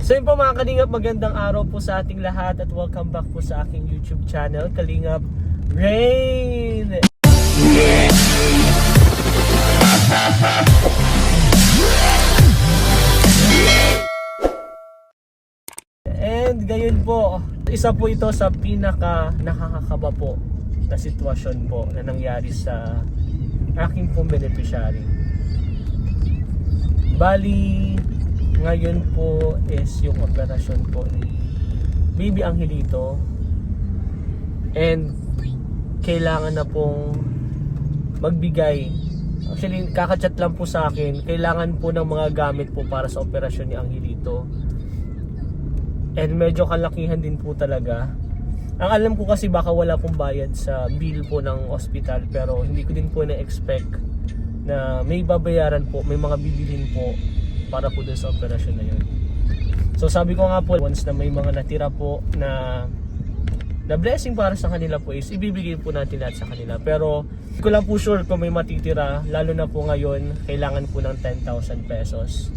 So yun po mga Kalingap, magandang araw po sa ating lahat at welcome back po sa aking YouTube channel, Kalingap Rain! And gayon po, isa po ito sa pinaka nakakakaba po na sitwasyon po na nangyari sa aking pong beneficiary. Bali, ngayon po is yung operasyon po ni Baby Angelito and kailangan na pong magbigay. Actually, kakachat lang po sa akin, kailangan po ng mga gamit po para sa operasyon ni Angelito. And medyo kalakihan din po talaga. Ang alam ko kasi baka wala pong bayad sa bill po ng hospital, pero hindi ko din po na-expect na may babayaran po, may mga bibilhin po para po dun sa operasyon na yun. So sabi ko nga po, once na may mga natira po na blessing para sa kanila po is ibibigay po natin lahat sa kanila. Pero hindi ko lang po sure kung may matitira, lalo na po ngayon kailangan po ng 10,000 pesos.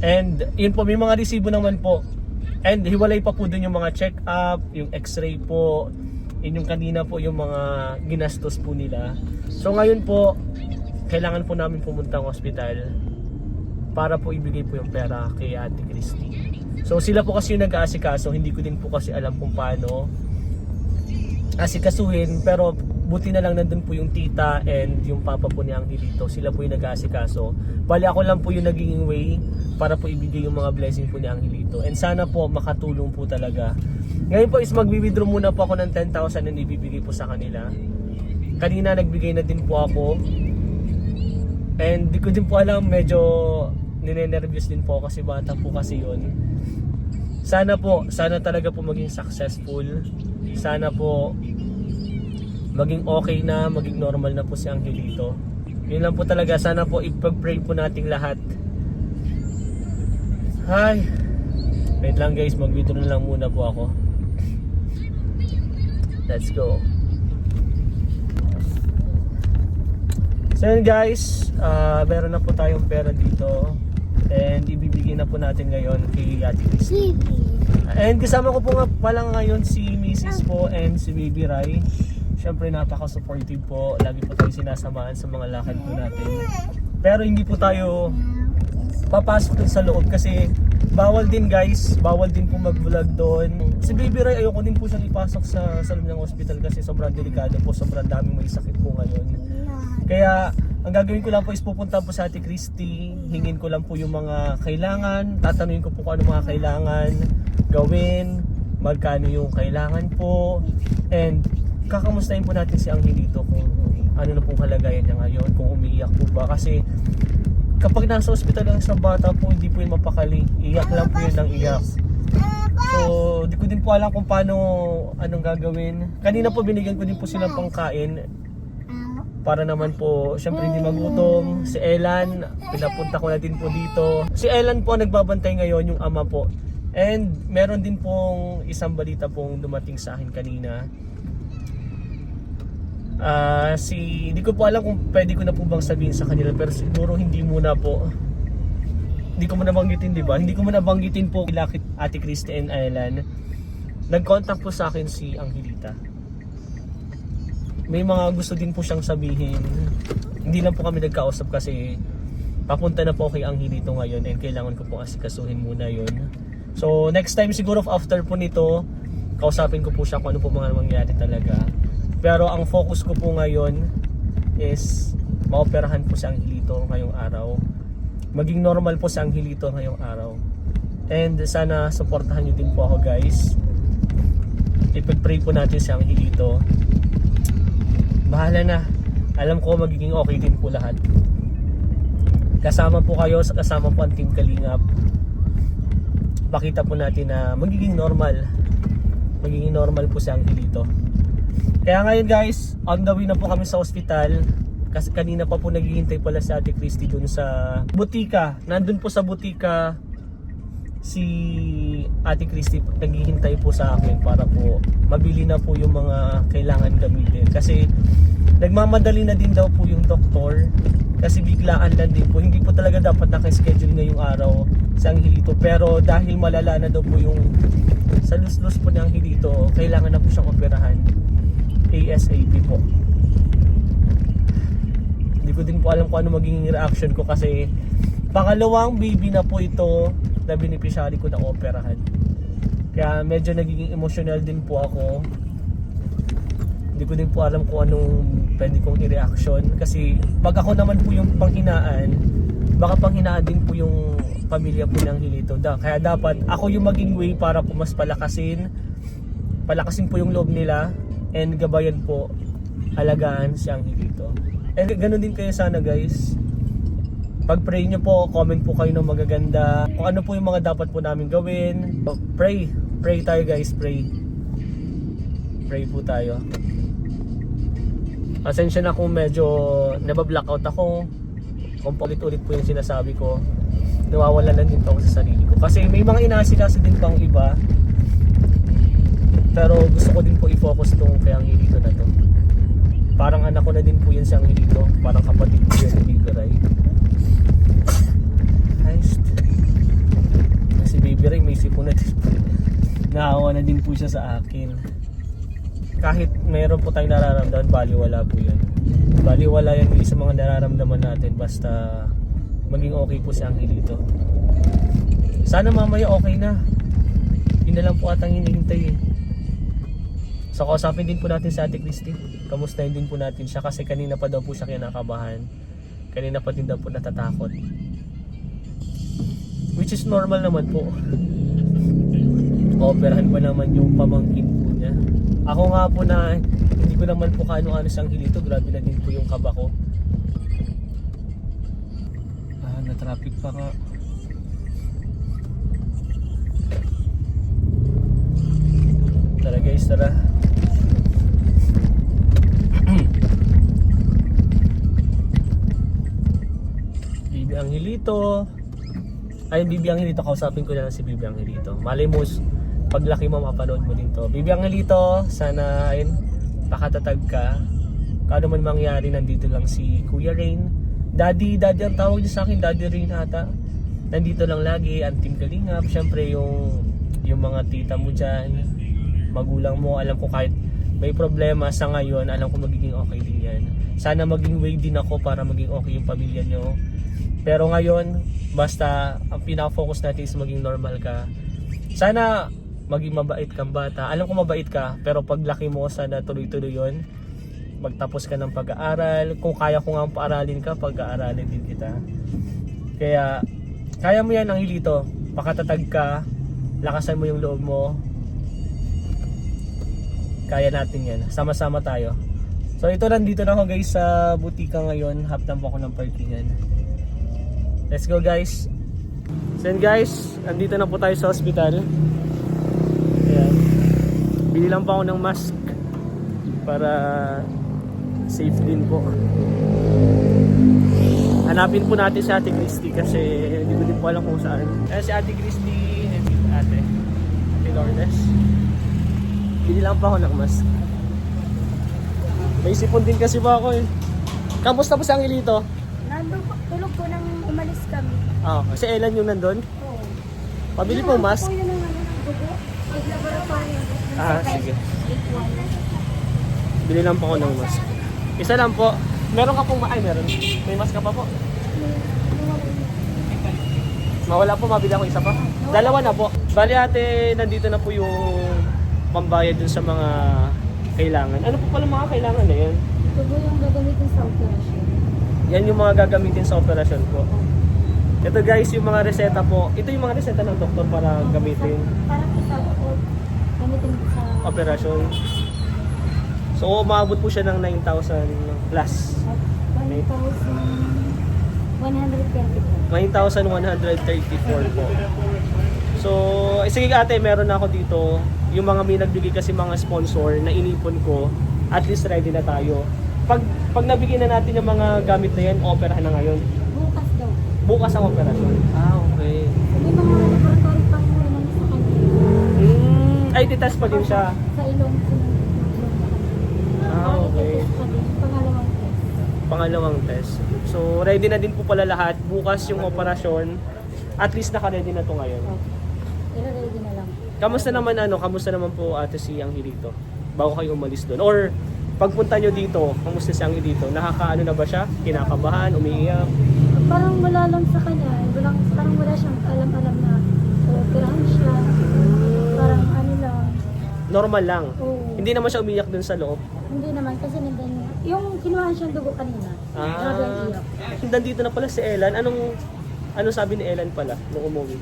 And yun po, may mga resibo naman po. And hiwalay pa po dun yung mga check-up, yung x-ray po, yun yung kanina po yung mga ginastos po nila. So ngayon po, kailangan po namin pumunta ng hospital para po ibigay po yung pera kay Ate Christy. So sila po kasi yung nag-aasikaso, hindi ko din po kasi alam kung paano asikasuhin, pero buti na lang nandun po yung tita and yung papa po ni Angelito, sila po yung nag-aasikaso. Bali ako lang po yung naging way para po ibigay yung mga blessing po ni Angelito. And sana po makatulong po talaga. Ngayon po is magwi-withdraw muna po ako ng 10,000 and ibibigay po sa kanila. Kanina nagbigay na din po ako. And di ko din po alam, medyo ninenervyos din po kasi bata po kasi yun. Sana talaga po maging successful. Sana po maging okay na, maging normal na po si Angelito. Yun lang po talaga, sana po ipag-pray po nating lahat. Hi. Wait lang guys, mag-withdraw na lang muna po ako. Let's go. So yun guys, meron na po tayong pera dito. And ibibigay na po natin ngayon kay Ate Christy. And kasama ko po nga pala ngayon si Mrs. po and si Baby Rai. Siyempre napaka-supportive po. Lagi po tayo sinasamahan sa mga lakad po natin. Pero hindi po tayo papasok dun sa loob kasi bawal din guys. Bawal din po mag-vlog doon. Si Baby Rai ayoko din po siyang ipasok sa loob ng hospital kasi sobrang delikado po. Sobrang daming may sakit po ngayon. Kaya ang gagawin ko lang po is pupunta po sa Ate Christy. Hingin ko lang po yung mga kailangan. Tatanungin ko po kung ano mga kailangan gawin. Magkano yung kailangan po. And kakamustahin po natin si Angelito kung ano na pong kalagayan niya ngayon, kung umiiyak po ba, kasi kapag nasa ospital lang sa bata po, hindi po yun mapakali, iyak lang po yun ng iyak. So di ko din po alam kung paano, anong gagawin. Kanina po binigyan ko din po silang pangkain para naman po syempre hindi magutom. Si Elan, pinapunta ko na din po dito. Si Elan po nagbabantay ngayon, yung ama po. And meron din pong isang balita pong dumating sa akin kanina. Hindi ko po alam kung pwede ko na po bang sabihin sa kanila, pero siguro hindi muna po. Hindi ko muna banggitin, di ba? Hindi ko muna banggitin po kila Ate Christy and Elan. Nag-contact po sa akin si Angelita. May mga gusto din po siyang sabihin. Hindi lang po kami nagkausap kasi papunta na po kay Angelito ngayon and kailangan ko po asikasuhin muna yun. So next time siguro after po nito, kausapin ko po siya kung ano po mga mangyayari talaga. Pero ang focus ko po ngayon is maoperahan po si Angelito ngayong araw. Maging normal po si Angelito ngayong araw. And sana supportahan niyo din po ako guys. Ipag-pray po natin si Angelito. Bahala na. Alam ko magiging okay din po lahat. Kasama po kayo, kasama po ang Team Kalingap. Pakita po natin na magiging normal. Magiging normal po si Angelito. Kaya ngayon guys, on the way na po kami sa ospital. Kasi kanina pa po naghihintay pala si Ate Christy dun sa butika. Nandun po sa butika si Ate Christy naghihintay po sa akin para po mabili na po yung mga kailangan gamitin. Kasi nagmamadali na din daw po yung doktor kasi biglaan lang din po. Hindi po talaga dapat naka-schedule ngayong araw sa Angelito. Pero dahil malala na daw po yung sa lus-lus po ng Angelito, kailangan na po siyang operahan ASAP po. Hindi ko din po alam kung ano magiging reaction ko kasi pangalawang baby na po ito na beneficiary ko na operahan. Kaya medyo nagiging emotional din po ako. Hindi ko din po alam kung anong pwede kong i-reaction kasi pag ako naman po yung panghinaan, baka panghinaan din po yung pamilya po ng Angelito. Kaya dapat ako yung maging way para po mas palakasin po yung loob nila and gabayan po, alagaan si Angelito. And ganun din kayo sana guys. Pag-pray nyo po, comment po kayo ng magaganda. Kung ano po yung mga dapat po namin gawin. So, pray tayo guys, pray. Pray po tayo. Pasensya na kung medyo nabablackout ako. Kung ulit-ulit po yung sinasabi ko, nawawala lang din ako sa sarili ko. Kasi may mga inaasikaso din pang iba. Pero gusto ko din po i-focus itong kay Angelito na to. Parang anak ko na din po yun si Angelito. Parang kapatid ko yun ni Baby Ray. Si Baby Ray may sipon na naawa na din po siya sa akin. Kahit mayroon po tayong nararamdaman, baliwala po yan. Baliwala yan sa mga nararamdaman natin basta maging okay po si Angelito. Sana mamaya okay na. Yun na lang po atang hinihintay eh. So kausapin din po natin si Ate Christy. Kamustahin din po natin siya kasi kanina pa daw po siya kinakabahan. Kanina pa din daw po natatakot. Which is normal naman po. Operahan pa naman yung pamangkin po niya. Ako nga po na hindi ko naman po kaano-ano sa Angelito. Grabe na din po yung kaba ko. Na-traffic pa nga. Tara guys, tara. Bibi Angelito. Ay, Bibi Angelito, kausapin ko na lang si Bibi Angelito. Malay mo, paglaki mo, mapanood mo din to. Bibi Angelito, sana ayun, pakatatag ka. Kano man mangyari, nandito lang si Kuya Rain. Daddy ang tawag niya sa akin, Daddy Rain ata. Nandito lang lagi, ang Team Kalingap. Siyempre yung mga tita mo dyan, magulang mo, alam ko kahit may problema sa ngayon, alam ko magiging okay din yan. Sana maging way din ako para maging okay yung pamilya nyo. Pero ngayon, basta ang pinaka-focus natin is maging normal ka. Sana maging mabait kang bata. Alam ko mabait ka, pero paglaki mo, sana tuloy-tuloy yun. Magtapos ka ng pag-aaral. Kung kaya ko nga paaralin ka, pag-aaralin din kita. Kaya, kaya mo yan, Angelito. Pakatatag ka, lakasan mo yung loob mo. Kaya natin yan. Sama-sama tayo. So ito, nandito na ako guys sa butika ngayon. Haptan po ako ng parkingan. Let's go guys. So yun guys, nandito na po tayo sa hospital. Ayan. Bili lang pa ako ng mask para safe din po. Hanapin po natin si Ate Christy kasi hindi ko din po alam kung saan. Ayan si Ate Christy and Ate Lourdes. Bili lang pa ako ng mask. May sipon din kasi ba ako eh. Kamusta po si Angelito? Nandun po, tulog po nang umalis kami. Si Ellen yung nandun? Oo. Pabili po mask? Po yun ang dugo. Nag-laboratory. Sige. Bili lang po ako ng mask. Isa lang po. Meron ka pong meron. May mask ka pa po? Mawala po, mabili ako isa pa. Dalawa na po. Bali ate, nandito na po yung pambayad dun sa mga kailangan. Ano po pala mga kailangan na yan? Dugo yung gagamitin sa operasyon. Yan yung mga gagamitin sa operasyon po. Ito guys, yung mga reseta po. Ito yung mga reseta ng doktor para gamitin. Para po sa gamitin sa Operasyon. So, umabot po siya ng 9,000 plus. 9,134 po. So, sige ate, meron na ako dito. Yung mga may nagbigay kasi mga sponsor na inipon ko, at least ready na tayo. Pag nabigyan na natin yung mga gamit na yan, operahan na ngayon. Bukas daw. Bukas ang operasyon. Okay. May mga laboratory pa ititest pa din siya. Sa ilong. Okay. Test pa din. Pangalawang test. Pangalawang test. So, ready na din po pala lahat. Bukas yung operasyon. At least naka-ready na to ngayon. Okay. I-ready na lang. Kamusta naman po ate si Angelito? Bago kayo umalis doon. Or, pagpunta nyo dito, kamusta si Angelito? Nakakaano na ba siya? Kinakabahan? Umiiyak? Parang wala lang sa kanya. Parang wala siyang alam-alam na operahan siya. Parang ano lang. Normal lang. Oo. Hindi naman siya umiyak dun sa loob. Hindi naman kasi nandun yung kinuhaan siyang dugo kanina. Grabe ang iyak. Nandito na pala si Ellen. Anong sabi ni Ellen pala nung umuwi?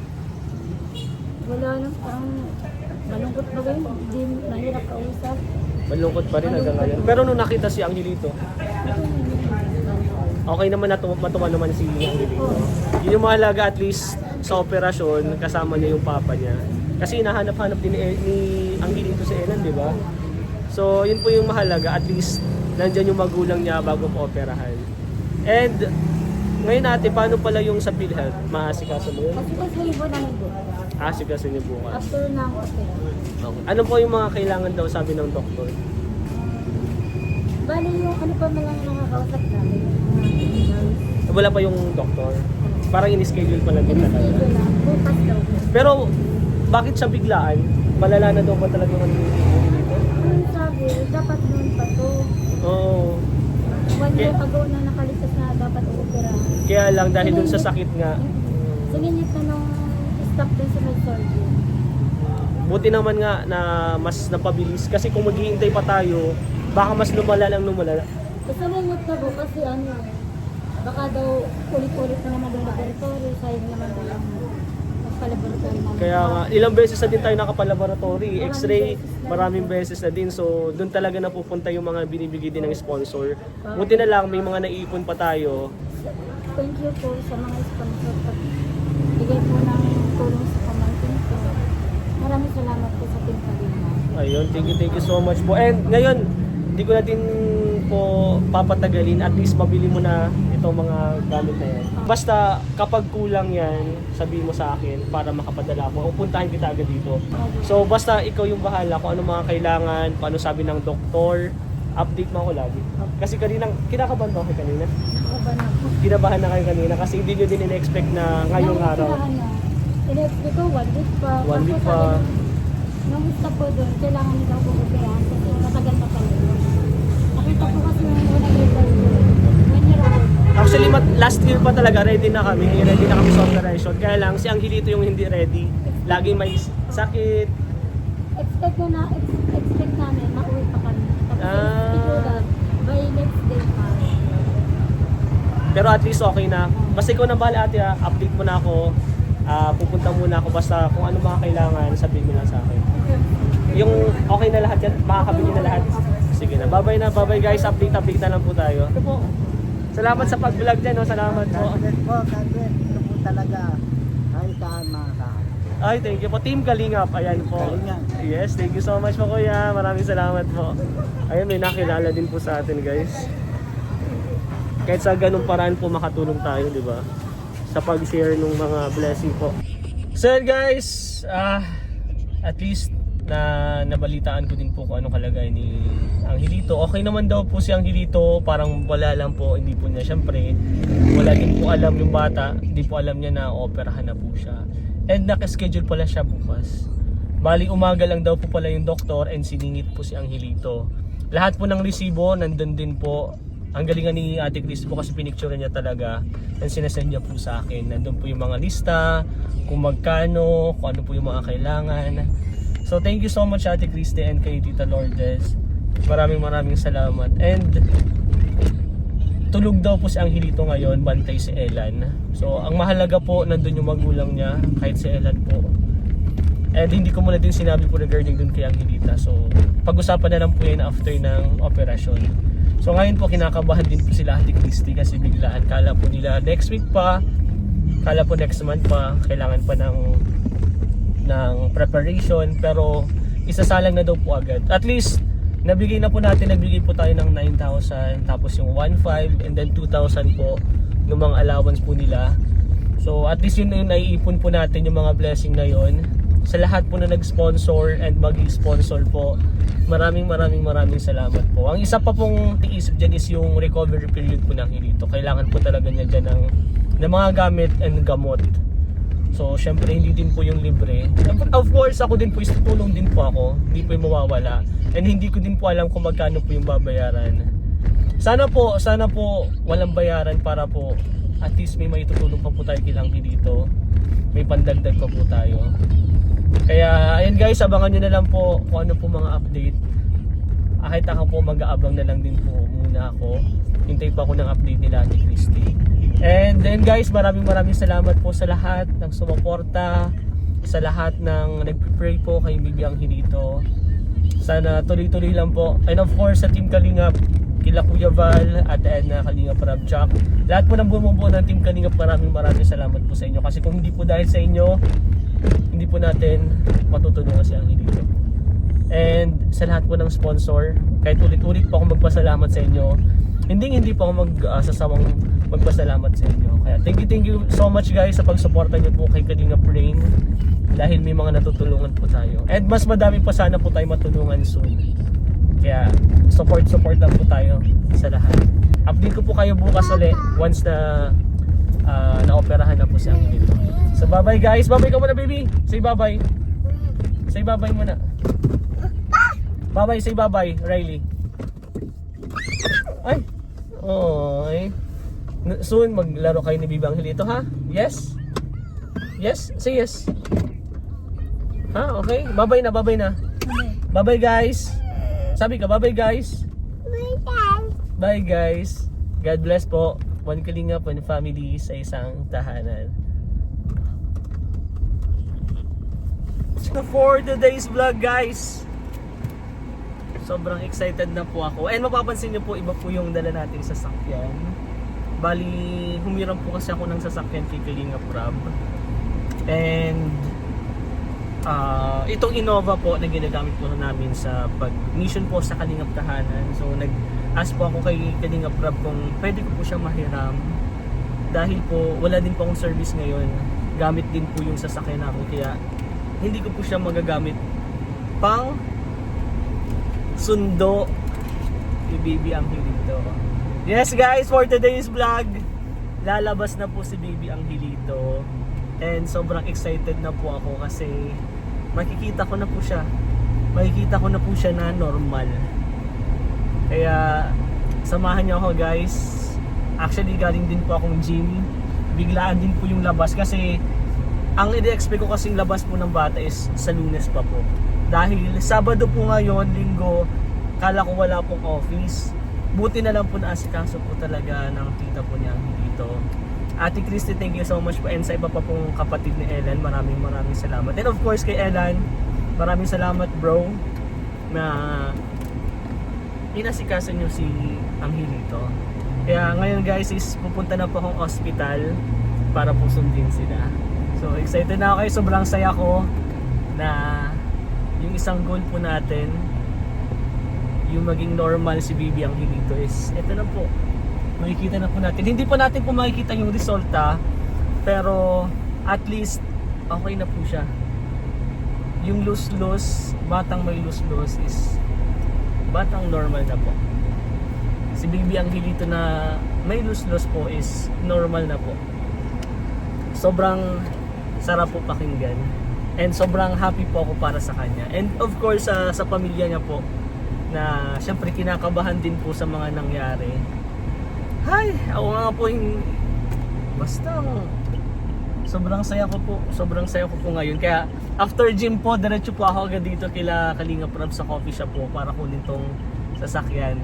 Wala lang. Parang malungkot ba ganun? Hindi nahirap kausap. Malungkot pa rin hanggang ngayon. Pero nung nakita si Angelito, okay naman matuwa naman si Angelito. Yun yung mahalaga, at least sa operasyon, kasama niya yung papa niya. Kasi hinahanap-hanap din ni Angelito si Ellen, di ba? So, yun po yung mahalaga. At least, nandyan yung magulang niya bago po operahan. And, ngayon ate, paano pala yung sa PhilHealth? Maasikaso mo yun? Kasi kasi libo namin doon. Asikaso niyo bukas. After ng opera. Ano po yung mga kailangan daw sabi ng doktor? Bali yung ano pa lang nakakausap namin. Wala pa yung doktor. Parang in-schedule pa lang din talaga. Schedule lang. Bukas daw. Pero, bakit siya biglaan? Malala na daw ba talaga yung ano dito? Ang sabi, dapat noon pa to. Oo. 1 year ago na nakalipas na dapat opera. Kaya lang dahil dun sa sakit nga, Siningit na nung stop din sa med-surgery. buti naman nga na mas napabilis. Kasi kung maghihintay pa tayo, baka mas lumala lang lumala. Kasi nangit na po kasi ano, baka daw ulit-ulit na naman yung laboratory, sayang naman daw yung magpa-laboratory naman. Kaya nga, ilang beses na din tayo nakapalaboratory, x-ray, maraming beses na din. So, doon talaga napupunta yung mga binibigay din ng sponsor. Buti na lang, may mga naiipon pa tayo. Thank you po sa mga sponsor at bigay po ng tulong sa pamangkin ko. Maraming salamat po sa Team Kalina. Ayun, thank you so much po. And ngayon, hindi ko na din po papatagalin. At least mabili mo na itong mga gamit na yan. Basta kapag kulang yan, sabihin mo sa akin para makapadala ko. Upuntahin kita agad dito. So basta ikaw yung bahala kung ano mga kailangan, paano sabi ng doktor. Update mo ako lagi. Kasi kinakabahan ba ako kanina? Ako ba na po? Kinabahan na kayo kanina kasi hindi nyo din in-expect na ngayong araw. In-expect ko 1 week pa. 1 week pa. Nung gusto po doon, kailangan nila ako operahan kasi matagal pa pala. Nakita ko kasi yung unang interview. 1 year ago. Actually, last year pa talaga, ready na kami. Ready na kami sa operation. Kaya lang, si Angelito yung hindi ready. Laging may sakit. Expect namin, mauwi pa kami. Tapos ito by next day pa. Pero at least okay na. Basta ikaw na bahala ate ha. Update mo na ako. Pupunta muna ako. Basta kung ano mga kailangan, sabihin mo na sa akin. Yung okay na lahat yan, makakabili na lahat. Sige na. Bye-bye na. Bye-bye guys. Update na lang po tayo. Ito po. Salamat sa pag-vlog dyan. No? Salamat po. Congrats po, congrats. Ito po talaga. Ay, saan mga saan. Ay, thank you po. Team Kalingap. Ayan po. Kalingap. Yes, thank you so much po kuya. Maraming salamat po. Ayun, may nakilala din po sa atin guys. Kahit sa ganung paraan po makatulong tayo, di ba? Sa pag-share ng mga blessing po. So yun, guys, at least nabalitaan ko din po kung anong kalagay ni Angelito. Okay naman daw po si Angelito, parang wala lang po, hindi po niya syempre, wala din po alam yung bata, hindi po alam niya na operahan na po siya. And nakaschedule pala siya bukas. Bali umaga lang daw po pala yung doktor and siningit po si Angelito. Lahat po ng resibo nandun din po. Ang galingan ni Ate Chris po kasi pinicture niya talaga and sinasend niya po sa akin. Nandun po yung mga lista, kung magkano, kung ano po yung mga kailangan. So thank you so much Ate Christy and kay Tita Lourdes. Maraming salamat. And tulog daw po si Angelito ngayon, bantay si Ellen. So ang mahalaga po nandun yung magulang niya, kahit si Ellen po. And hindi ko muna din sinabi po regarding dun kay Angelita. So pag-usapan na lang po yan after ng operasyon. So ngayon po kinakabahan din po sila Ate Christy kasi biglaan. Kala po nila next week pa, kala po next month pa, kailangan pa ng preparation, pero isasalang na daw po agad. At least nagbigay po tayo ng 9,000, tapos yung 1,500 and then 2,000 po ng mga allowance po nila. So at least yun yung naiipon po natin yung mga blessing na yun. sa lahat po na nag-sponsor and mag-sponsor po. Maraming salamat po. Ang isa pa pong iisip dyan is yung recovery period po ng Hilito. Kailangan po talaga niya dyan ng mga gamit and gamot. So, syempre, hindi din po yung libre. Of course, ako din po, tutulong din po ako. Hindi po yung mawawala. And hindi ko din po alam kung magkano po yung babayaran. Sana po, walang bayaran para po at least may maitutulong pa po tayo kilang dito. May pandagdag pa po tayo. Kaya, ayun guys, abangan nyo na lang po kung ano po mga update. Kahit ako po mag-aabang na lang din po muna ako. Hintay pa ako ng update nila ni Christy. And then guys, maraming salamat po sa lahat ng sumuporta, sa lahat ng nag-pray po kay Bibi Angelito. Sana tuloy-tuloy lang po. And of course sa Team Kalingap, kila Kuya Val at Edna Kalingap Rob Jack. Lahat po ng bumubuo ng Team Kalingap, maraming salamat po sa inyo. Kasi kung hindi po dahil sa inyo, hindi po natin matutulungan si Angelito. And sa lahat po ng sponsor, kahit ulit-ulit po ako magpasalamat sa inyo, hindi po ako sasawang magpasalamat sa inyo. Kaya thank you so much guys sa pagsuporta niyo po kay Kalingap Rain, dahil may mga natutulungan po tayo. And mas madami pa sana po tayo matulungan soon. Kaya support lang po tayo sa lahat. Update ko po kayo bukas ulit once na naoperahan na po si Angelito. So bye bye guys. Bye bye ka muna baby. Say bye bye. Say bye bye muna. Bye bye, say bye bye Riley. Ay. Oy. Soon maglaro kayo ni Bibi Angelito ha? Yes? Yes? Say yes. Ha? Okay? Bye-bye na. Bye-bye guys. Sabi ka, bye-bye guys. Bye guys. God bless po. One Kalingap, one family sa isang tahanan. For today's vlog guys, sobrang excited na po ako. And mapapansin nyo po, iba po yung dala nating sasakyan. Bali, humiram po kasi ako ng sasakyan kay Kalingap Rob. And itong Innova po na ginagamit po namin sa pag-mission po sa Kalingap Tahanan. So nag-ask po ako kay Kalingap Rob kung pwede ko po siyang mahiram. Dahil po wala din po akong service ngayon. Gamit din po yung sasakyan namin. Kaya hindi ko po siya magagamit pang sundo ni Bibi Angelito. Yes guys, for today's vlog, lalabas na po si Bibi Angelito. And sobrang excited na po ako kasi makikita ko na po siya. Makikita ko na po siya na normal. Kaya samahan niyo ako guys. Actually galing din po akong gym. Biglaan din po yung labas kasi ang i-expect ko kasing labas po ng bata is sa Lunes pa po. Dahil Sabado po ngayon, Linggo, kala ko wala pong office. Buti na lang po naasikaso po talaga ng tita po niya dito. Ate Christy, thank you so much po. And sa iba pa pong kapatid ni Ellen, maraming salamat. And of course kay Ellen, maraming salamat bro na inasikaso niyo si Angelito. Kaya ngayon guys is pupunta na po akong hospital para po sundin sila. So excited na ako kayo, sobrang saya ko na yung isang goal po natin, yung maging normal si Bibi Angelito is eto na po, makikita na po natin. Hindi po natin po makikita yung resulta, pero at least okay na po siya. Yung lose-lose, batang may lose-lose is batang normal na po. Si Bibi Angelito na may lose-lose po is normal na po. Sobrang sarap po pakinggan. And sobrang happy po ako para sa kanya. And of course sa pamilya niya po, na syempre kinakabahan din po sa mga nangyari. Hay, ako nga po yung basta sobrang saya ko po ngayon. Kaya after gym po, diretso po ako agad dito kila Kalingap Rob sa coffee shop po para kunin tong sasakyan.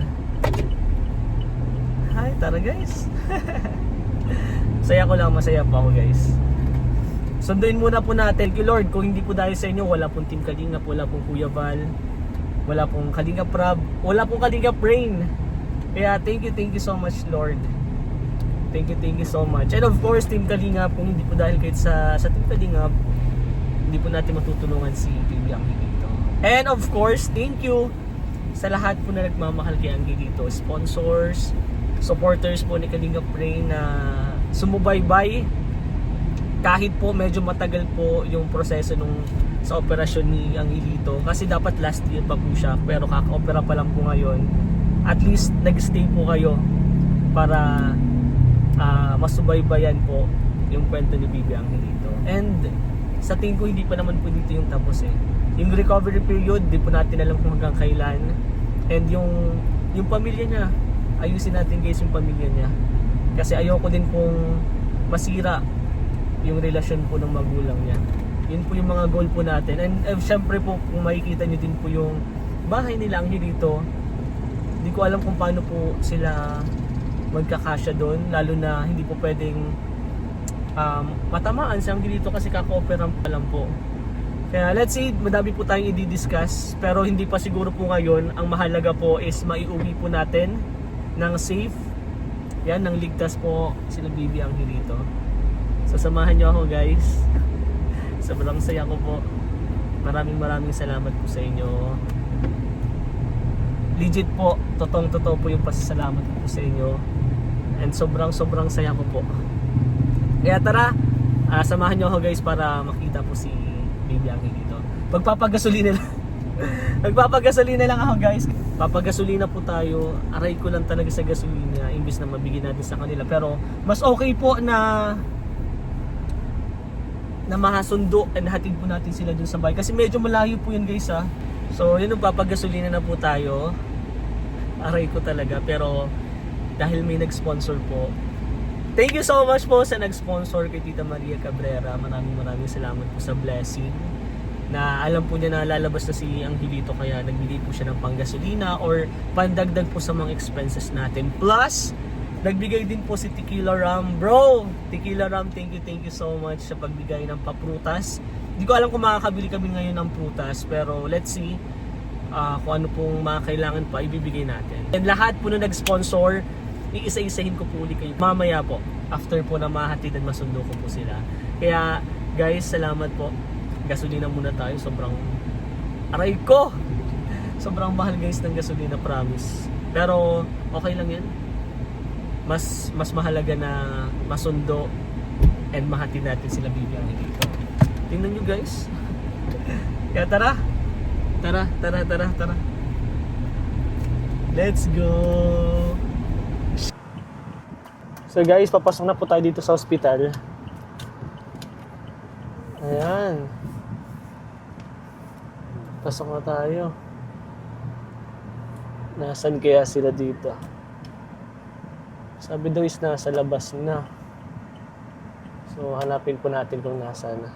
Hay, tara guys. Masaya po ako guys. Sunduin muna po natin kay Lord, kung hindi po dahil sa inyo, wala pong Team Kalingap, wala pong Kuya Val, wala pong Kalingap Rob, wala pong Kalingap Rain. Kaya thank you so much Lord. Thank you so much. And of course Team Kalingap, kung hindi po dahil kahit sa Team Kalingap, hindi po natin matutulungan si Bibi Angelito. And of course, thank you sa lahat po na nagmamahal kay Angelito, sponsors, supporters po ni Kalingap Rain na sumubaybay kahit po medyo matagal po yung proseso nung sa operasyon ni Angelito, kasi dapat last year pa po siya, pero kaka-opera pa lang po ngayon, at least nag-stay po kayo para masubaybayan po yung kwento ni Bibi Angelito. And sa tingin ko hindi pa naman po dito yung tapos eh. Yung recovery period, di po natin alam kung hanggang kailan. And yung pamilya niya, ayusin natin guys yung pamilya niya. Kasi ayoko din pong masira yung relasyon po ng magulang niya. Yun po yung mga goal po natin. And syempre po, kung makikita niyo din po yung bahay nila Angelito, hindi ko alam kung paano po sila magkakasya doon, lalo na hindi po pwedeng matamaan si Angelito kasi kaka-opera pa lang po. Kaya let's see, madami po tayong i-discuss, pero hindi pa siguro po ngayon. Ang mahalaga po is maiuwi po natin ng safe, yan, ng ligtas po sila Bibi Angelito. Sasamahan niyo ako guys. Sobrang saya ko po. Maraming salamat po sa inyo. Legit po, totoo po yung pasasalamat ko po sa inyo. And sobrang saya ko po. Kaya tara, samahan niyo ako guys para makita po si Bibi Angelito. Magpapagasolina lang. Magpapagasolina lang ako guys. Papagasolina po tayo. Aray ko lang talaga sa gasolina imbis na mabigyan natin sa kanila. Pero mas okay po na mahasundo and hatid po natin sila dun sa bahay. Kasi medyo malayo po yun guys ha. So yun, magpapagasolina na po tayo. Aray ko talaga. Pero dahil may nag-sponsor po, thank you so much po sa nag-sponsor kay Tita Maria Cabrera. Maraming salamat po sa blessing. Na alam po niya na lalabas na si Angelito, kaya nagbigay po siya ng panggasolina or pandagdag po sa mga expenses natin. Plus, nagbigay din po si Tequila Ram. Bro, Tequila Ram, thank you so much sa pagbigay ng paprutas. Hindi ko alam kung makakabili kami ngayon ng prutas, pero let's see kung ano pong mga kailangan pa ibibigay natin. And lahat po na nag-sponsor, iisa-isahin ko po ulit kayo mamaya po, after po na mahatid at masundo ko po sila. Kaya guys, salamat po. Gasolina muna tayo, sobrang aray ko, sobrang mahal guys ng gasolina, promise. Pero okay lang yan. Mas mahalaga na masundo and mahatid natin sila Bibi Angelito. Tingnan nyo guys. Kaya tara. Let's go. So guys, papasok na po tayo dito sa hospital. Ayan. Pasok na tayo. Nasaan kaya sila dito? Sabi daw is nasa labas na. So hanapin po natin kung nasaan na.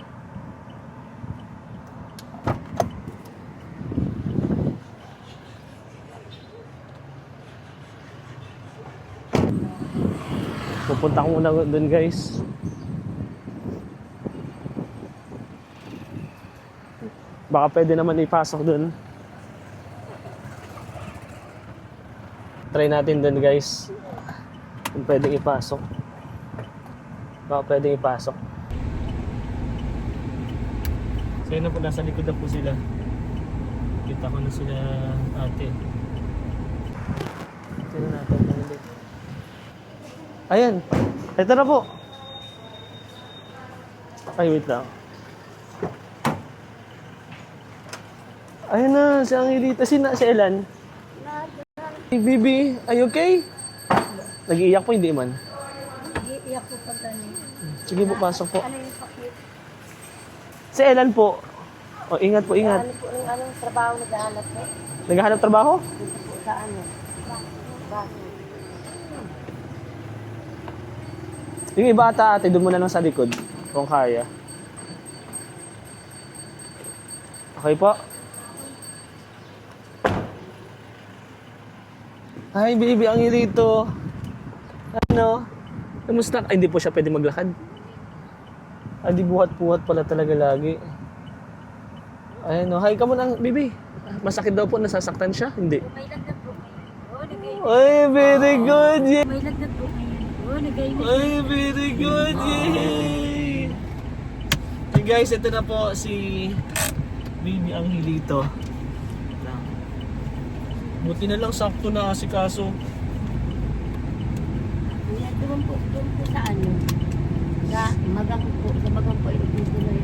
Pupunta ko muna doon guys. Baka pwede naman ipasok doon. Try natin doon guys. Kung pwedeng ipasok. Baka pwedeng ipasok. So yun na po, nasa likod na po sila. Kita ko na sila ate. Tingnan natin. Ayan. Ito na po. Ay, wait lang. Ayun na, si Angelito. Si Elan. Si Bibi, are you okay? Nag-iiyak po, hindi man. Nag-iiyak po pag ganun. Sige po, pasok po. Ano yung sakit? Si Elan po. O, ingat po, ingat. Ano po yung anong trabaho naghahanap mo? Naghahanap trabaho? Dito po sa ano? Bakit? Yung iba ata ate, doon muna lang sa likod. Kung kaya. Okay po. Hi, Bibi Angelito. Ano? Kamusta? Ay, hindi po siya pwede maglakad. Ay, di buhat-buhat pala talaga lagi. Ay, no. Hi ka muna, Bibi. Masakit daw po, nasasaktan siya? Hindi. May lagnat po kayo. Ay, very good. Yeah. May lagnat po kayo. Ay, very good. Yay! And guys, ito na po si Bibi Angelito. Buti na lang sakto na si kaso. Doon po sa ano? Magang po. Sa magang po ito tuloy.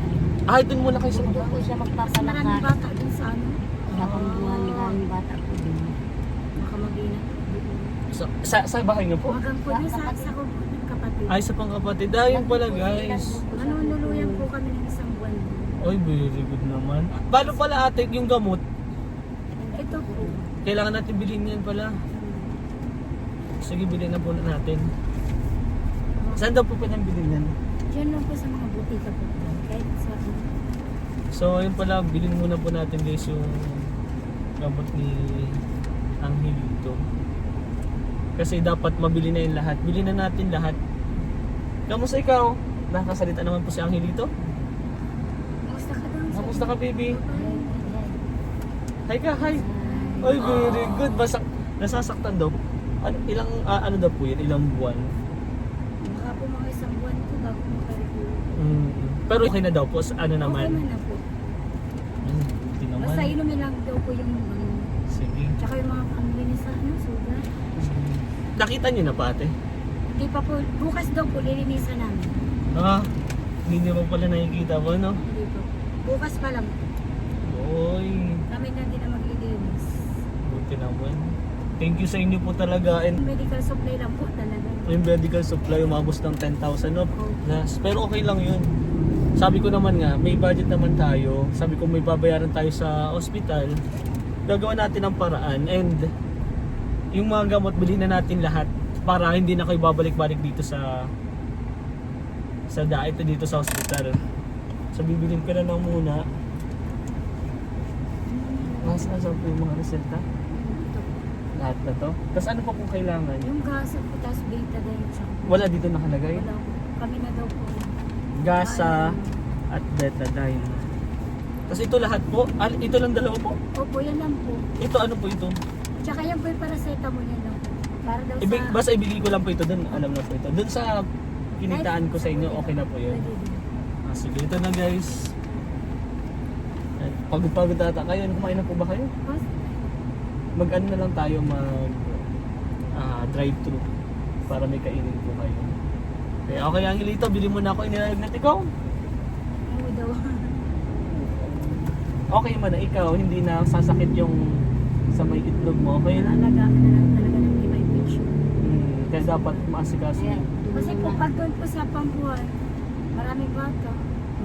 Ay, dun muna kayo sa Doon po siya magpapalakas. bata din sa ano? Sa pambuhan ni Gani bata po din. Nakamagina. Sa bahay niyo po? Magang po din sa kapatid. Ay, sa pangkapatid. Ayun pala guys. Nanunuluyan po kami ng isang buwan. Ay, very good naman. Paano pala ate yung gamot? Ito po. Kailangan natin bilhin yan pala. Sige, bilhin na po natin. Saan daw po pwedeng bilhin yan? Diyan lang po sa mga butika po. Kahit sa So, ayun pala, bilhin muna po natin guys yung gamot ni Angelito. Kasi dapat mabili na yung lahat. Bilhin na natin lahat. Kamusta ikaw? Nakasalita naman po si Angelito. Kamusta ka doon? Kamusta ka, baby? Hi ka, hi. Ay, very good. Basta nasasaktan daw. Ano daw po yan? Ilang buwan? Baka po mga isang buwan po bago makarito. Pero okay na daw po. Ano naman? Okay na po. Hindi naman. Basta inumin lang daw po yung ano. Sige. Tsaka yung mga pambili sa ano, soda. Nakita niyo na pa ate? Hindi pa po, bukas daw po lilinisan namin. Ah, hindi niyo pa pala nakikita po, no? Hindi po. Bukas pa lang. Oy, Kami na din na maglilinis. buti naman. Thank you sa inyo po talaga. And Medical supply lang po talaga. yung medical supply umabot ng 10,000 no? Pero okay lang yun. Sabi ko naman nga, may budget naman tayo. Sabi ko may babayaran tayo sa hospital. Gagawa natin ang paraan. And yung mga gamot, bilhin na natin lahat para hindi na kayo babalik-balik dito sa dito sa hospital. So bibilin ko na lang muna. Nasaan po yung mga reseta? Ito po. Lahat na to. Tapos ano pa kung kailangan? Yung gasa po, tapos beta din siya. Wala dito nakalagay? Wala po. Kami na daw po. Gasa at betadine. Tapos ito lahat po? Ito lang dalawa po? Opo, yan lang po. Ito ano po ito? Tsaka yan po yung paracetamol yan lang po. Para daw sa... Basta ibigay ko lang po ito doon. Alam na po ito. Doon sa kinitaan ko sa inyo, okay na po yun. Sige, ito na guys. Pagod-pagod ata kayo. Kumain na po ba kayo? Mag-ano na lang tayo drive-thru para may kainin po kayo. Okay, Angelito, bili mo na ako. Inilagnat ikaw. Ano daw? Okay man na ikaw, hindi na sasakit yung sa may itlog mo. Okay na? Alagaan na lang talaga ng may picture. Kaya dapat maasikaso yun. Kasi po pag doon po sa pambuhan, maraming bata.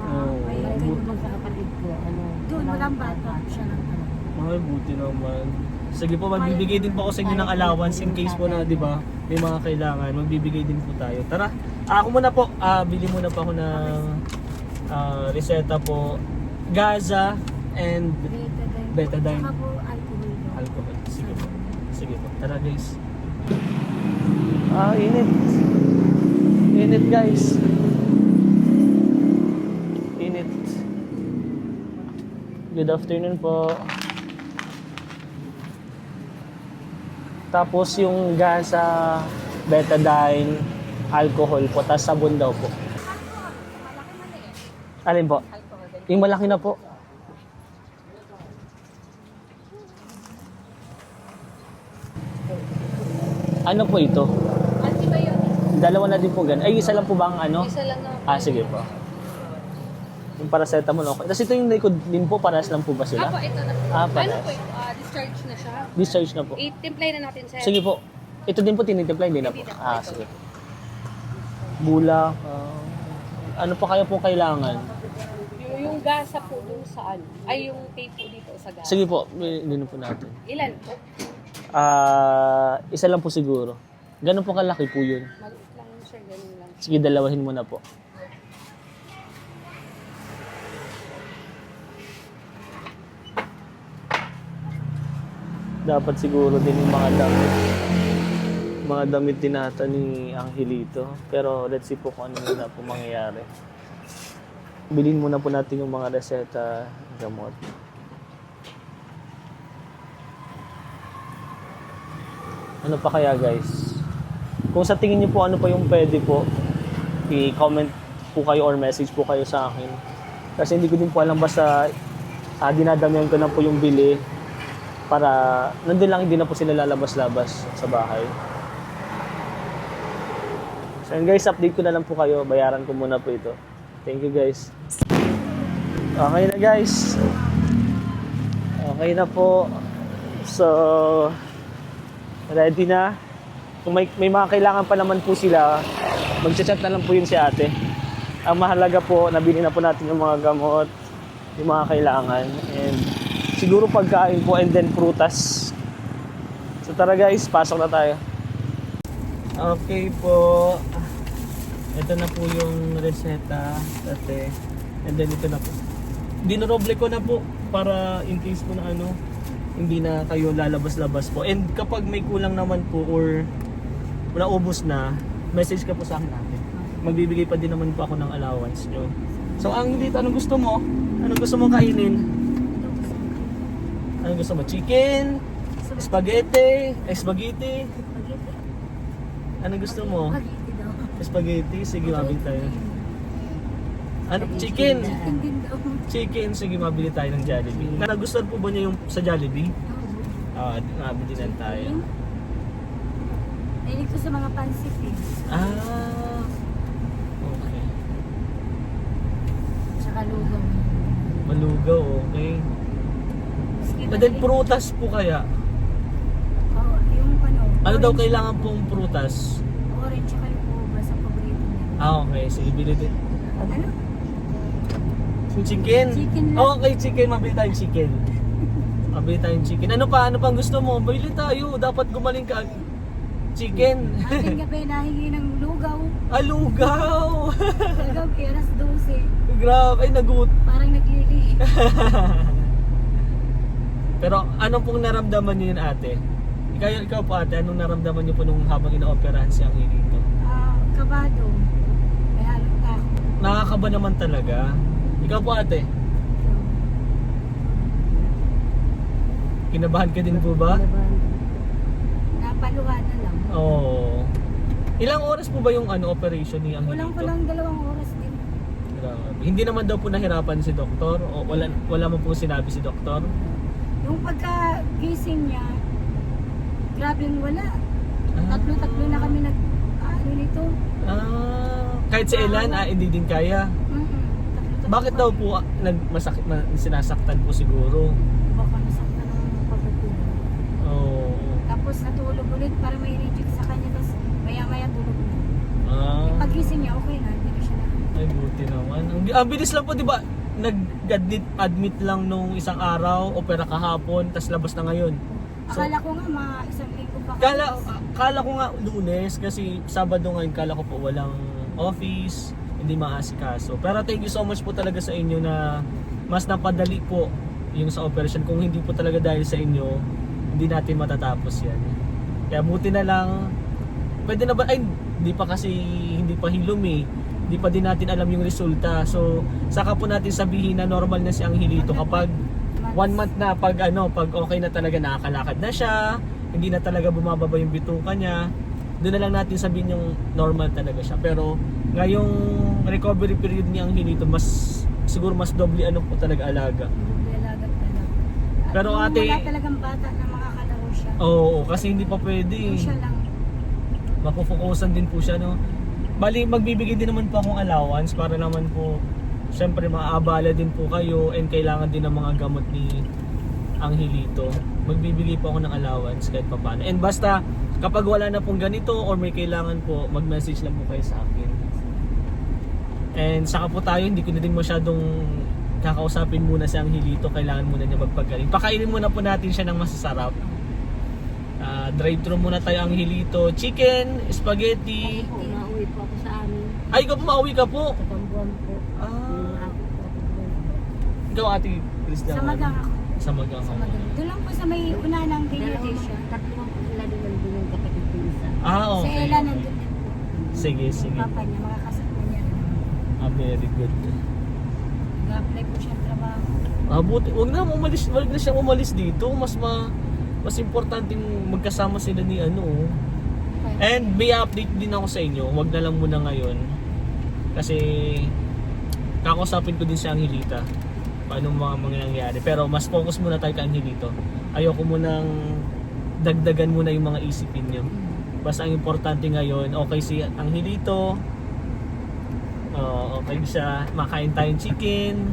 Oo. May Ay, ganun buti sa kapatid ko. Ano, Doon walang bata. Siya lang talaga. Ay, buti naman. Sige po, magbibigay din po ako sa inyo ng allowance in case po na, di ba, may mga kailangan. Magbibigay din po tayo. Tara, ako muna po. Bili muna po ako ng reseta po. Gaza and Betadine. Saka po alcohol. alcohol. Sige po. Sige po. Tara guys. Init. Init guys. Init. Good afternoon po. Tapos yung Gaza, Betadine, alcohol po, tapos sabon daw po. Alin po? Yung malaki na po. Ano po ito? Antibiotic. Dalawa na din po gan. Ay, isa lang po ba ang ano? Isa lang na. Sige po. Yung paracetamol, okay. Tapos ito yung likod din po, parehas lang po ba sila? Apo, ito na. Ah, Ano parehas. po ito? Discharge na siya. Discharge na po. I-timplay na natin, sir. Sige po. Ito din po tinitimpla, hindi na po. Hindi na. Sige po. Bulak. Ano pa kayo po kailangan? Yung gasa po dun sa ano. Ay, yung tape po dito sa gasa. Sige po, hindi po natin. Ilan po? Isa lang po siguro. Ganun po kalaki po yun. Maliit lang yun, sir. Ganun lang. Sige, dalawahin mo na po. Dapat siguro din yung mga damit. Mga damit din nata ni Angelito. Pero let's see po kung ano na po mangyayari. Bilhin muna po natin yung mga reseta, gamot. Ano pa kaya guys? Kung sa tingin niyo po ano pa yung pwede po, i-comment po kayo or message po kayo sa akin. Kasi hindi ko din po alam, basta dinadamihan ko na po yung bili para nandun lang, hindi na po sila lalabas-labas sa bahay. So And guys, update ko na lang po kayo. Bayaran ko muna po ito. Thank you guys. Okay na guys. Okay na po. So, ready na. Kung may mga kailangan pa naman po sila, mag-chat na lang po yun si ate. Ang mahalaga po, nabili na po natin yung mga gamot, yung mga kailangan. And siguro pagkain po and then prutas. So tara guys, pasok na tayo. Okay po. Ito na po yung reseta, ate. And then ito na po. Dinoroble ko na po para in case po na ano, hindi na kayo lalabas-labas po. And kapag may kulang naman po or wala ubos na, message ka po sa akin ate. Magbibigay pa din naman po ako ng allowance nyo. So ang dito, anong gusto mo? Anong gusto mong kainin? Anong gusto mo? Chicken? Spaghetti? Spaghetti? Anong gusto mo? Spaghetti? Sige, mabili tayo. Ano? Chicken? Chicken? Sige, mabili tayo ng Jollibee. Nagustuhan po ba niya yung sa Jollibee? Mabili na tayo. Nahilig ko sa mga pansit eh. Okay. Tsaka lugaw. Malugaw, okay. And then prutas po kaya? Oo, yung ano. Ano daw orange- kailangan pong prutas? Orange tsaka yung ubas ang paborito niya. Okay. Sige, bili din. Ano? Chicken? Chicken lang. Okay, chicken. Mabili tayong chicken. Mabili tayong chicken. Ano pa? Ano pang gusto mo? Bili tayo. Dapat gumaling ka. Chicken. Ating gabi nahingi ng lugaw. Alugaw! Lugaw kaya alas 12. Grabe. Ay, nagut. Parang naglili. Pero anong pong naramdaman niyo yun ate? Ikaw po ate, anong naramdaman niyo po nung habang ina-operahan si Angel dito? Kabado. May halong ako. Nakakaba naman talaga. Ikaw po ate, kinabahan ka din po ba? Napaluha na lang. Oo. Ilang oras po ba yung operation ni Angel dito? Kulang 2 oras din. Grabe. Hindi naman daw po nahirapan si doktor o wala mo po sinabi si doktor? Yung pagkagising niya, grabing wala. Ah. Tatlo na kami nito. Kahit si Elan, hindi din kaya. Tatlo-tatlo Bakit daw po sinasaktan po siguro? Baka nasaktan ng pagkatulog. Oo. Tapos natulog ulit para may reject sa kanya. Tapos maya-maya tulog na. Pagising niya, okay na. Hindi na siya na. Ay, buti naman. Ang bilis lang po, di ba? Nag-admit lang nung isang araw, opera kahapon, tas labas na ngayon. So, Akala ko nga mga isang linggo pa. kala ko nga Lunes kasi Sabado ngayon kala ko po walang office, hindi maasikaso. Pero thank you so much po talaga sa inyo na mas napadali po yung sa operation. Kung hindi po talaga dahil sa inyo, hindi natin matatapos yan. Kaya buti na lang, pwede na ba, ay hindi pa kasi, hindi pa hilom eh. Hindi pa din natin alam yung resulta. So, saka po natin sabihin na normal na si Angelito kapag 1 month na, pag okay na talaga, nakakalakad na siya, hindi na talaga bumababa yung bituka niya, doon na lang natin sabihin yung normal talaga siya. Pero ngayong recovery period ni Angelito, siguro mas doble po talaga alaga. Lalagat talaga. Pero At ate, wala talagang bata na makakalaro siya. oo, kasi hindi pa pwede. Yung siya lang. Mapufokusan din po siya, no? Bali, magbibigay din naman po akong allowance para naman po, syempre maaabala din po kayo and kailangan din ng mga gamot ni Angelito. Magbibigay po ako ng allowance kahit pa paano. And basta, kapag wala na pong ganito or may kailangan po, mag-message lang po kayo sa akin. And saka po tayo, hindi ko na din masyadong kakausapin muna si Angelito. Kailangan muna niya magpagaling. Pakainin muna po natin siya ng masasarap. Drive-thru muna tayo Angelito. Chicken, spaghetti. Nauwi po ako sa amin. Ay, ikaw po, mauwi ka po. Sa Pambuan po. Ikaw ate Chris Sa Magang ako. Sa Magang Sa ako. Magang. Doon lang po sa may una ng radiation. Tatlong sila din nandun yung kapatid ko isa. Okay. Si Ella nandun din po. Sige, sige. Papa niya, mga kasama niya. Very good. Nag-apply po siya ng trabaho. Buti, wag na siyang umalis dito. Mas importanteng magkasama sila ni And may update din ako sa inyo. Wag na lang muna ngayon. Kasi kakausapin ko din si Angelita. Paano mga mangyayari. Pero mas focus muna tayo kay Angelito. Ayoko munang dagdagan muna yung mga isipin niyo. Basta ang importante ngayon, okay si Angelito. Okay siya. Makain tayong chicken.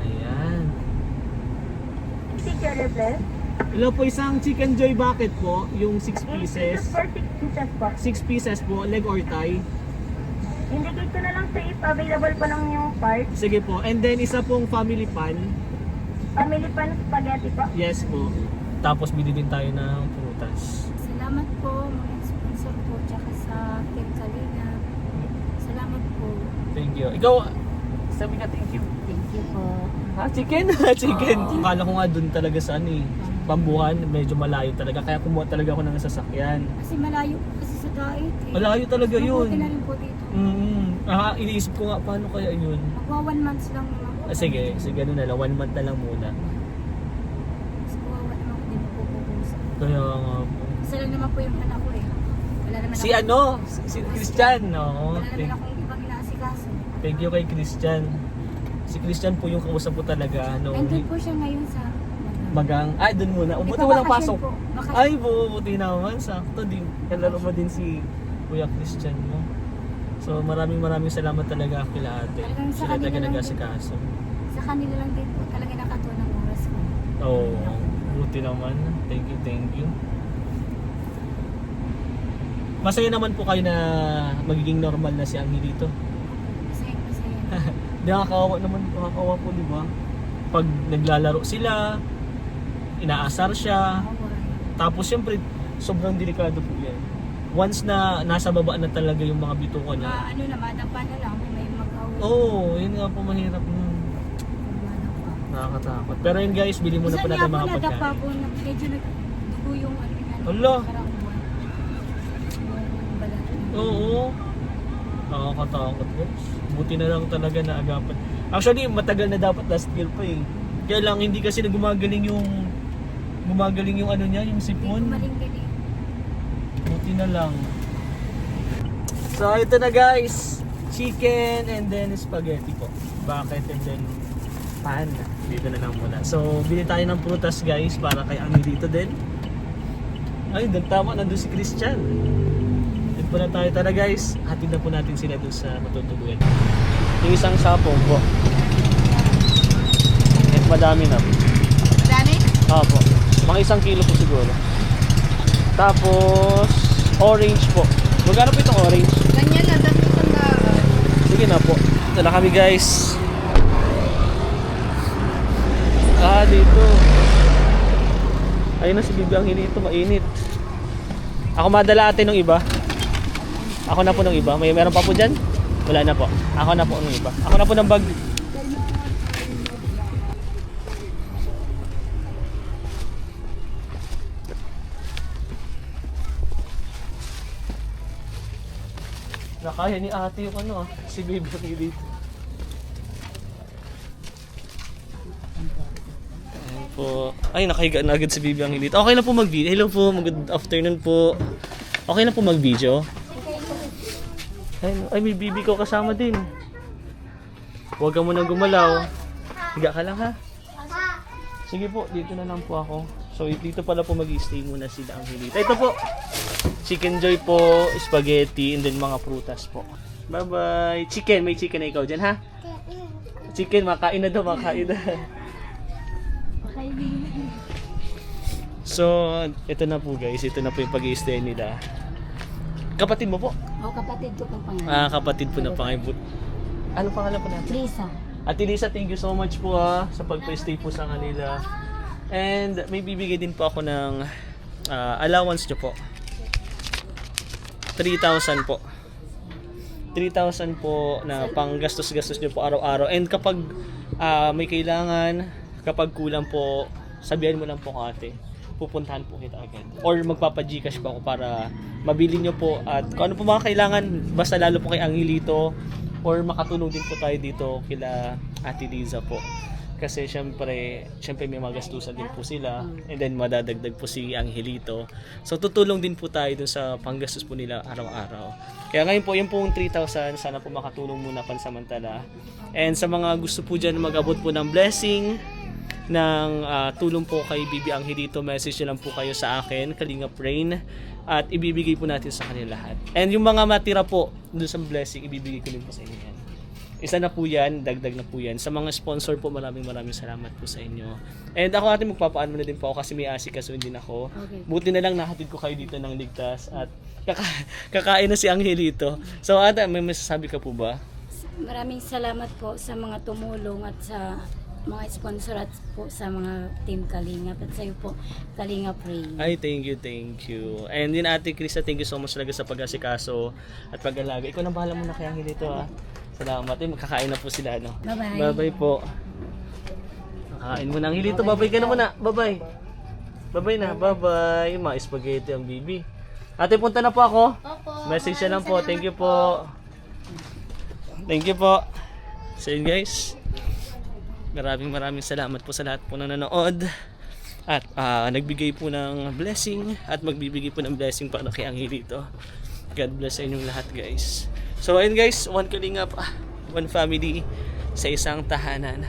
Ayan. Chicken rebles. Hello po, isang chicken joy bucket po. Yung 6 pieces. For 6 pieces po. 6 pieces po, leg or thigh. Indicate ko na lang sa if available pa lang yung part. Sige po. And then isa pong family pan. Family pan spaghetti po. Yes po. Tapos bili din tayo ng prutas. Salamat po mga sponsor po tsaka sa Team Kalina. Salamat po. Thank you. Ikaw, sabi ka thank you. Thank you po. Ha? Chicken? Chicken. Akala ko nga dun talaga sa ano eh. Pambuhan, medyo malayo talaga. Kaya kumuha talaga ako ng sasakyan. Kasi malayo kasi sa diet eh. Malayo talaga yun. Mabuti na rin po dito. Iniisip ko nga, paano kaya yun? Magwa 1 month lang naman po. Sige, ganun na lang. 1 month na lang muna. Mas kawawa naman ko din po po. Kaya nga po. Isa lang naman po yung anak ko eh. Wala naman Si ako- ano? Si Christian. Oo. Wala naman akong ibang inaasikaso. Thank you kay Christian. Si Christian po yung kausap ko talaga. Nandun po siya ngayon sa Magang. Ay, dun muna. Buti Ikaw, walang bakasyon pasok. po. Bakasyon. Ay, buti naman. Sakto din. Kalaro mo din si Kuya Christian mo. So, maraming salamat talaga kila ate. Talagang sa Sila kanila talaga lang nag-asikaso. Sa kanila lang din po talaga nakatuwa ng oras ko. Oo. Buti naman. Thank you. Masaya naman po kayo na magiging normal na si Angelito. Masaya. Nakakawa po, di ba? Pag naglalaro sila, inaasar siya, tapos syempre, sobrang delikado po yan. Once na nasa baba na talaga yung mga bituka niya, Ano na, madapa na lang may mag-away. oo, yun nga po mahirap nun. Nakakatakot. Pero yun guys, bili muna po natin mga nadapa pagkain. po, medyo nagdugo yung ano yan. Hala. Parang buwan. Yung balat. Oo. Nakakatakot guys. Buti na lang talaga na agapan. Actually, matagal na dapat last year pa eh. Kaya lang hindi kasi na gumagaling yung ano niya, yung Hindi sipon. gumaling galing. Buti na lang. So ito na guys, chicken and then spaghetti po. Bucket and then pan. Dito na lang muna. So bili tayo ng prutas guys para kay Ami dito din. Ay, doon tama, nandun si Christian. Dito po na tayo. Tara guys, hatid na po natin sila doon sa matutuguan. Yung isang sapong po. At madami na. Madami? Opo. Mga 1 kilo po siguro. Tapos, orange po. Magkano po itong orange? Ganyan na, dami sa na. Sige na po. Ito na kami guys. Dito. Ayun na si Bibi Angelito, mainit. Ako madala ate nung iba. Ako na po nung iba. Meron pa po dyan? Wala na po. Ako na po nung iba. Ako na po ng bag. Nakaya ni ate yung ano si Bibi Angelito. Ayan po. Ay, nakahiga na agad si Bibi Angelito. Okay na po mag-video. Hello po, good afternoon po. Okay na po mag-video. Ay, may bibi ko kasama din. Huwag ka munang gumalaw. Higa ka lang ha. Sige po, dito na lang po ako. So, dito pala po mag-stay muna sila Angelito. Ito po. Chicken joy po, spaghetti, and then mga prutas po. Bye-bye. Chicken, may chicken na ikaw dyan ha? Chicken, makain na daw, makain na. So, ito na po guys. Ito na po yung pag-i-stay nila. Kapatid mo po? Kapatid ko pang pangalan. Kapatid po na pangayabot. Ano pangalan po natin? Lisa. Ate Lisa, thank you so much po sa pag-stay po sa kanila. And may bibigay din po ako ng allowance nyo po. 3,000 po. 3,000 po na pang gastos-gastos nyo po araw-araw. And kapag may kailangan, kapag kulang po, sabihan mo lang po ate. Pupuntahan po kita agad. Or magpapa-Gcash po ako para mabili nyo po. At kung ano po mga kailangan, basta lalo po kay Angelito. Or makatulong din po tayo dito kila Ate Liza po. Kasi syempre may mga gastusan din po sila. And then madadagdag po si Angelito. So tutulong din po tayo dun sa panggastos po nila araw-araw. Kaya ngayon po, yung pong 3,000, sana po makatulong muna pansamantala. And sa mga gusto po dyan mag-abot po ng blessing, ng tulong po kay Bibi Angelito, message nyo lang po kayo sa akin, Kalingap Rain. at ibibigay po natin sa kanila lahat. And yung mga matira po doon sa blessing, ibibigay ko din po sa inyo yan. Isa na po yan, dagdag na po yan. Sa mga sponsor po, maraming salamat po sa inyo. And ako ate, magpapaano na din po ako kasi may asikasuhin din ako. Okay. Buti na lang nahatid ko kayo dito ng ligtas at kakain na si Angelito. So ate, may masasabi ka po ba? Maraming salamat po sa mga tumulong at sa mga sponsor at po sa mga Team Kalingap at sa iyo po, Kalingap Ray. Ay, thank you. And din ate Krista, thank you so much talaga sa pag-asikaso at pag-alaga. Ikaw na bahala muna kay Angelito ha. Salamat. Magkakain na po sila, no? Bye-bye. Bye-bye po. Kakain mo na. Angelito, bye-bye ka na muna. Bye-bye. Bye-bye na. Bye-bye. Mga spaghetti ang bibi. Ate, punta na po ako. Message siya lang po. Thank you po. Thank you po. So yun guys. Maraming salamat po sa lahat po na nanood. At nagbigay po ng blessing at magbibigay po ng blessing para kay Angelito. God bless sa inyong lahat guys. So ayun guys, one Kalingap, one family sa isang tahanan.